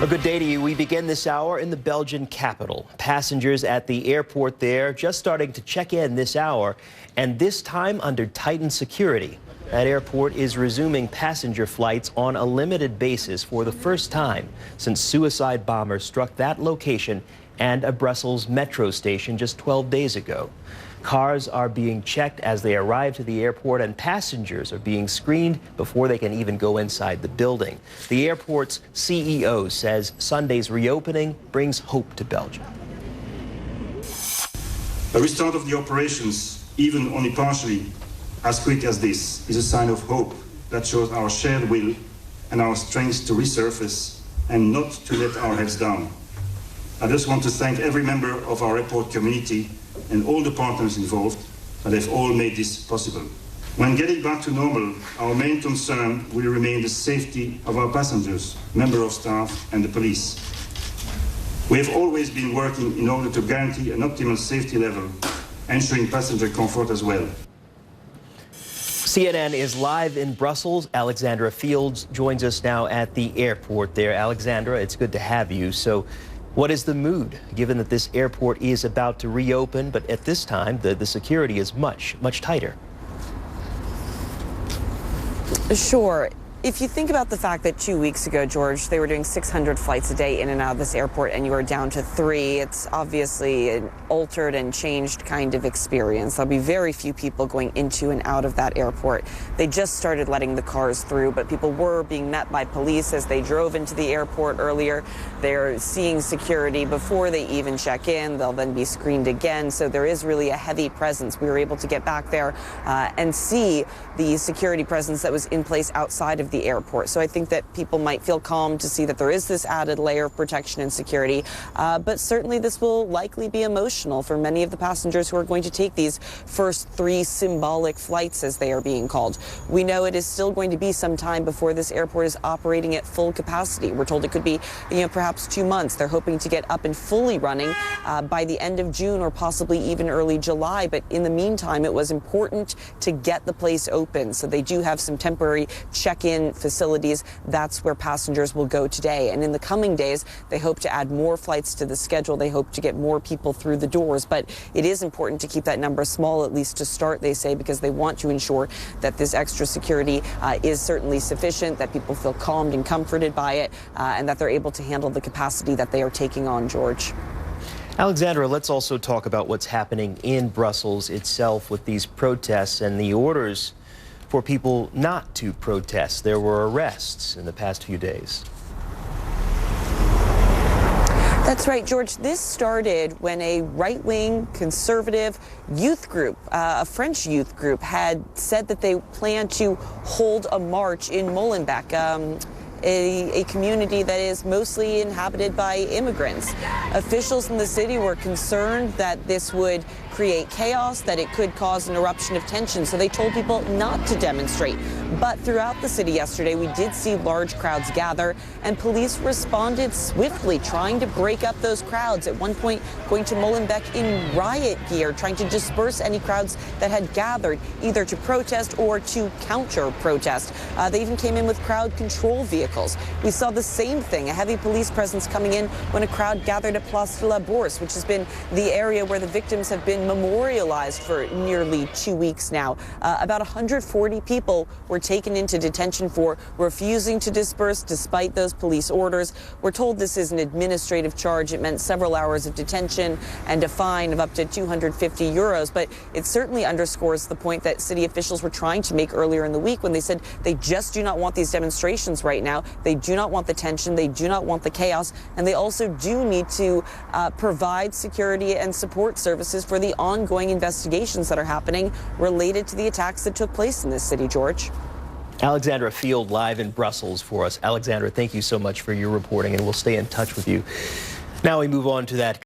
A good day to you. We begin this hour in the Belgian capital. Passengers at the airport there just starting to check in this hour, and this time under tightened security. That airport is resuming passenger flights on a limited basis for the first time since suicide bombers struck that location and a Brussels metro station just 12 days ago. Cars are being checked as they arrive to the airport, and passengers are being screened before they can even go inside the building. The airport's CEO says Sunday's reopening brings hope to Belgium. A restart of the operations, even only partially, as quick as this, is a sign of hope that shows our shared will and our strength to resurface and not to let our heads down. I just want to thank every member of our airport community and all the partners involved that have all made this possible. When getting back to normal, our main concern will remain the safety of our passengers, members of staff and the police. We have always been working in order to guarantee an optimal safety level, ensuring passenger comfort as well. CNN is live in Brussels. Alexandra Fields joins us now at the airport there. Alexandra, it's good to have you. So what is the mood, given that this airport is about to reopen, but at this time the security is much tighter? Sure. If you think about the fact that 2 weeks ago, George, they were doing 600 flights a day in and out of this airport, and you are down to 3, it's obviously an altered and changed kind of experience. There'll be very few people going into and out of that airport. They just started letting the cars through, but people were being met by police as they drove into the airport earlier. They're seeing security before they even check in. They'll then be screened again. So there is really a heavy presence. We were able to get back there and see the security presence that was in place outside of the airport. So I think that people might feel calm to see that there is this added layer of protection and security. But certainly this will likely be emotional for many of the passengers who are going to take these first 3 symbolic flights, as they are being called. We know it is still going to be some time before this airport is operating at full capacity. We're told it could be, perhaps 2 months. They're hoping to get up and fully running by the end of June or possibly even early July. But in the meantime, it was important to get the place open. So they do have some temporary check-in facilities. That's where passengers will go today. And in the coming days, they hope to add more flights to the schedule. They hope to get more people through the doors. But it is important to keep that number small, at least to start, they say, because they want to ensure that this extra security is certainly sufficient, that people feel calmed and comforted by it, and that they're able to handle the capacity that they are taking on, George. Alexandra, let's also talk about what's happening in Brussels itself with these protests and the orders for people not to protest. There were arrests in the past few days. That's right, George. This started when a right-wing conservative youth group, a French youth group, had said that they plan to hold a march in Molenbeek, a community that is mostly inhabited by immigrants. Officials in the city were concerned that this would create chaos, that it could cause an eruption of tension, so they told people not to demonstrate. But throughout the city yesterday, we did see large crowds gather, and police responded swiftly, trying to break up those crowds, at one point going to Molenbeek in riot gear, trying to disperse any crowds that had gathered, either to protest or to counter-protest. They even came in with crowd control vehicles. We saw the same thing, a heavy police presence coming in when a crowd gathered at Place de la Bourse, which has been the area where the victims have been memorialized for nearly 2 weeks now. About 140 people were taken into detention for refusing to disperse despite those police orders. We're told this is an administrative charge. It meant several hours of detention and a fine of up to 250 euros. But it certainly underscores the point that city officials were trying to make earlier in the week when they said they just do not want these demonstrations right now. They do not want the tension. They do not want the chaos. And they also do need to provide security and support services for the ongoing investigations that are happening related to the attacks that took place in this city, George. Alexandra Field live in Brussels for us. Alexandra, thank you so much for your reporting, and we'll stay in touch with you. Now we move on to that